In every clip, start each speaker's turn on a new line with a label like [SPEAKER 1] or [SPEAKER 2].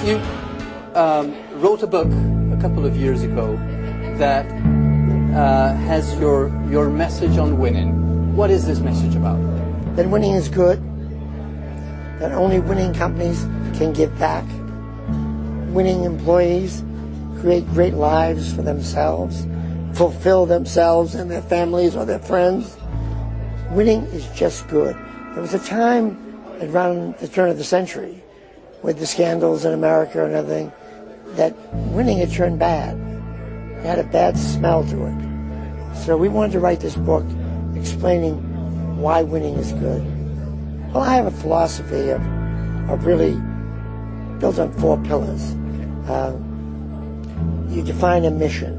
[SPEAKER 1] You wrote a book a couple of years ago that has your message on winning. What is this message about?
[SPEAKER 2] That winning is good, that only winning companies can give back. Winning employees create great lives for themselves, fulfill themselves and their families or their friends. Winning is just good. There was a time around the turn of the century with the scandals in America and everything that winning had turned bad. It had a bad smell to it. So we wanted to write this book explaining why winning is good. Well, I have a philosophy of really built on 4 pillars. You define a mission.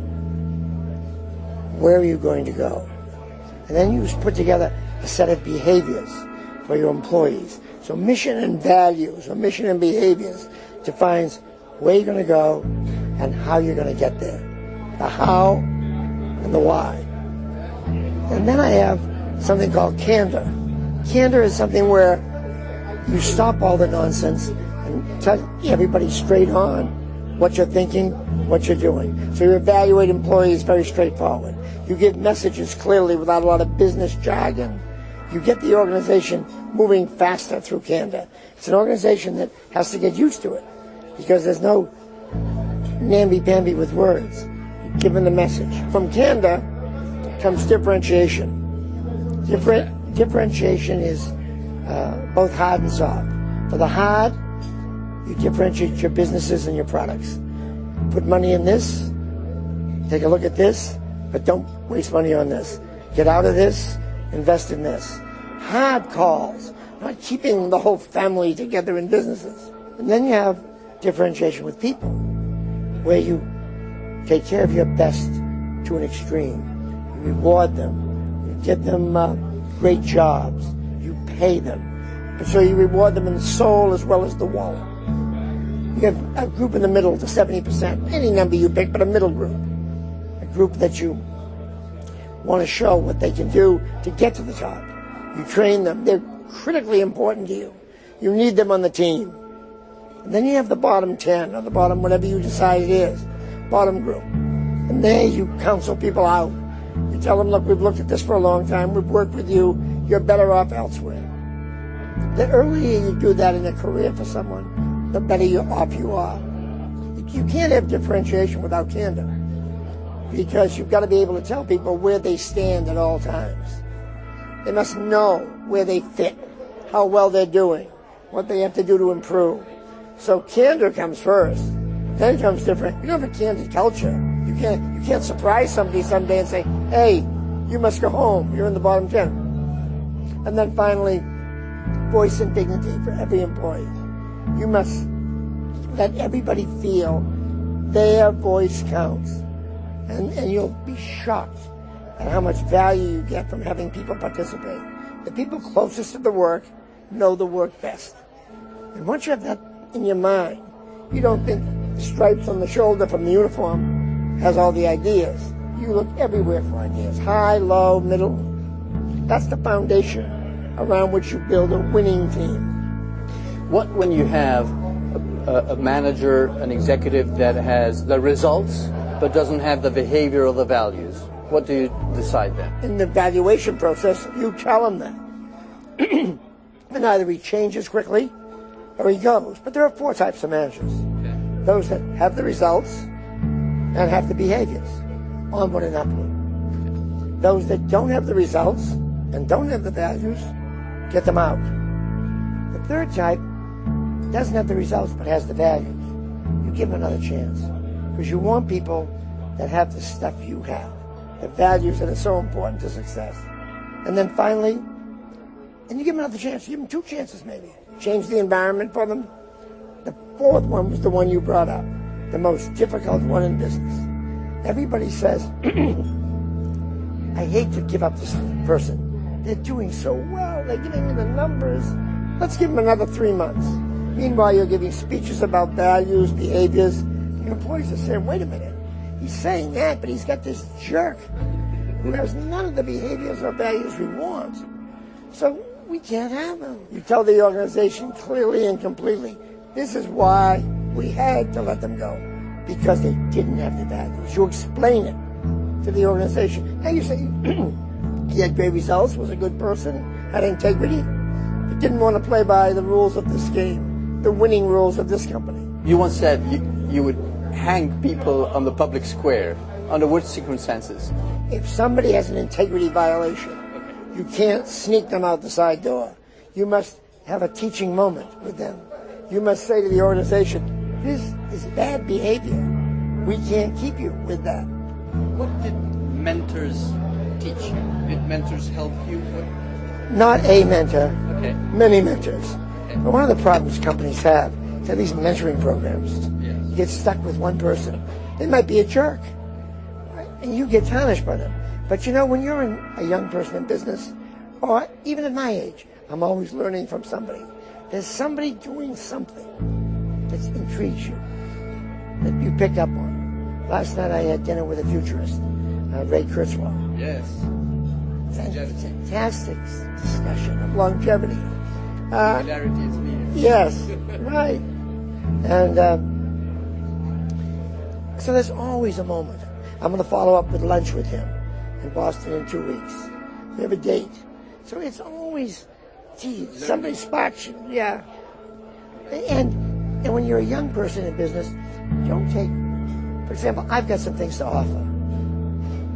[SPEAKER 2] Where are you going to go? And then you put together a set of behaviors for your employees. So mission and values, or mission and behaviors, defines where you're going to go and how you're going to get there. The how and the why. And then I have something called candor. Candor is something where you stop all the nonsense and tell everybody straight on what you're thinking, what you're doing. So you evaluate employees very straightforward. You give messages clearly without a lot of business jargon. You get the organization moving faster through candor. It's an organization that has to get used to it because there's no namby-pamby with words. You give them the message. From candor comes differentiation. Differentiation is both hard and soft. For the hard, you differentiate your businesses and your products. Put money in this, take a look at this, but don't waste money on this. Get out of this, invest in this. Hard calls, not keeping the whole family together in businesses. And then you have differentiation with people, where you take care of your best to an extreme. You reward them. You give them great jobs. You pay them. And so you reward them in the soul as well as the wallet. You have a group in the middle, the 70%, any number you pick, but a middle group. A group that you want to show what they can do to get to the top. You train them. They're critically important to you. You need them on the team. And then you have the bottom 10, or the bottom whatever you decide it is, bottom group. And there you counsel people out. You tell them, look, we've looked at this for a long time. We've worked with you. You're better off elsewhere. The earlier you do that in a career for someone, the better off you are. You can't have differentiation without candor, because you've got to be able to tell people where they stand at all times. They must know where they fit, how well they're doing, what they have to do to improve. So candor comes first, then comes different. You don't have a candid culture. You can't surprise somebody someday and say, hey, you must go home. You're in the bottom 10. And then finally, voice and dignity for every employee. You must let everybody feel their voice counts. And you'll be shocked at how much value you get from having people participate. The people closest to the work know the work best. And once you have that in your mind, you don't think stripes on the shoulder from the uniform has all the ideas. You look everywhere for ideas, high, low, middle. That's the foundation around which you build a winning team.
[SPEAKER 1] What when you have a manager, an executive that has the results but doesn't have the behavior or the values? What do you decide then?
[SPEAKER 2] In the evaluation process, you tell him that. And either he changes quickly or he goes. But there are 4 types of managers. Okay. Those that have the results and have the behaviors, onward and upward. Those that don't have the results and don't have the values, get them out. The third type doesn't have the results but has the values. You give them another chance, because you want people that have the stuff you have, the values that are so important to success. And then finally, and you give them another chance. You give them 2 chances maybe. Change the environment for them. The 4th one was the one you brought up, the most difficult one in business. Everybody says, I hate to give up this person. They're doing so well. They're giving me the numbers. Let's give them another 3 months. Meanwhile, you're giving speeches about values, behaviors. Your employees are saying, wait a minute. He's saying that, but he's got this jerk who has none of the behaviors or values we want. So we can't have him. You tell the organization clearly and completely, this is why We had to let them go because they didn't have the values. You explain it to the organization. Now you say he had great results, was a good person, had integrity, but didn't want to play by the rules of this game, the winning rules of this company.
[SPEAKER 1] You once said you would hang people on the public square. Under which circumstances?
[SPEAKER 2] If somebody has an integrity violation, you can't sneak them out the side door. You must have a teaching moment with them. You must say to the organization, this is bad behavior. We can't keep you with that.
[SPEAKER 1] What did mentors teach you? Did mentors help you?
[SPEAKER 2] Not a mentor,
[SPEAKER 1] Okay.
[SPEAKER 2] many mentors.
[SPEAKER 1] Okay.
[SPEAKER 2] But one of the problems companies have is these mentoring programs.
[SPEAKER 1] Yes.
[SPEAKER 2] You get stuck with one person. They might be a jerk, right? And you get tarnished by them. But you know, when you're a young person in business, or even at my age, I'm always learning from somebody. There's somebody doing something that intrigues you, that you pick up on. Last night I had dinner with a futurist, Ray Kurzweil.
[SPEAKER 1] Yes.
[SPEAKER 2] Fantastic discussion of longevity.
[SPEAKER 1] Popularity is needed.
[SPEAKER 2] Yes, right. And so there's always a moment. I'm going to follow up with lunch with him in Boston in 2 weeks. We have a date. So it's always, gee, somebody spots you. Yeah. And when you're a young person in business, don't take, for example, I've got some things to offer.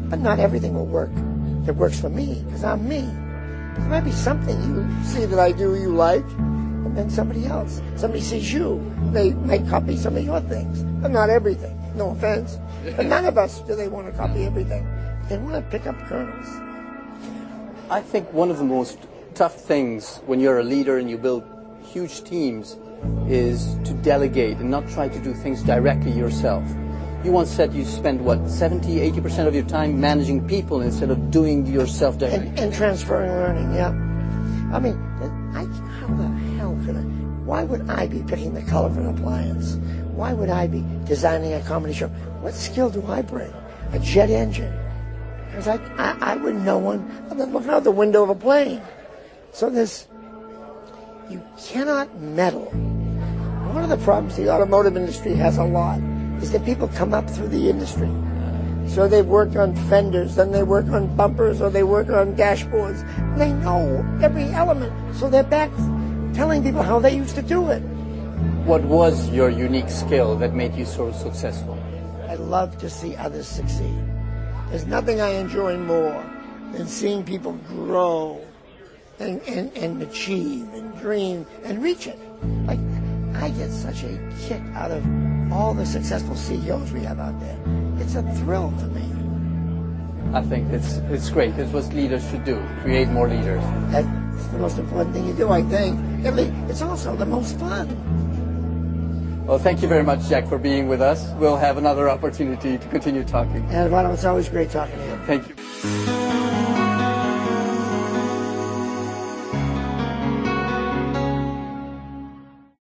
[SPEAKER 2] But not everything will work that works for me, because I'm me. There might be something you see that I do you like, and then somebody else. Somebody sees you, they might copy some of your things, but not everything. No offense. But none of us do they want to copy everything. They want to pick up kernels.
[SPEAKER 1] I think one of the most tough things when you're a leader and you build huge teams is to delegate and not try to do things directly yourself. You once said you spend, 70-80% of your time managing people instead of doing yourself directly.
[SPEAKER 2] And transferring learning, yeah. I mean, how the hell could I? Why would I be picking the color of an appliance? Why would I be designing a comedy show? What skill do I bring? A jet engine. Because I wouldn't know one other than looking out the window of a plane. So you cannot meddle. One of the problems the automotive industry has a lot is that people come up through the industry. So they've worked on fenders, then they work on bumpers, or they work on dashboards. They know every element, so they're back telling people how they used to do it.
[SPEAKER 1] What was your unique skill that made you so successful?
[SPEAKER 2] I love to see others succeed. There's nothing I enjoy more than seeing people grow and achieve and dream and reach it. Like, I get such a kick out of all the successful CEOs we have out there. It's a thrill to me.
[SPEAKER 1] I think it's great. It's what leaders should do, create more leaders.
[SPEAKER 2] That's the most important thing you do, I think. It's also the most fun.
[SPEAKER 1] Well, thank you very much, Jack, for being with us. We'll have another opportunity to continue talking.
[SPEAKER 2] And it's always great talking to you.
[SPEAKER 1] Thank you.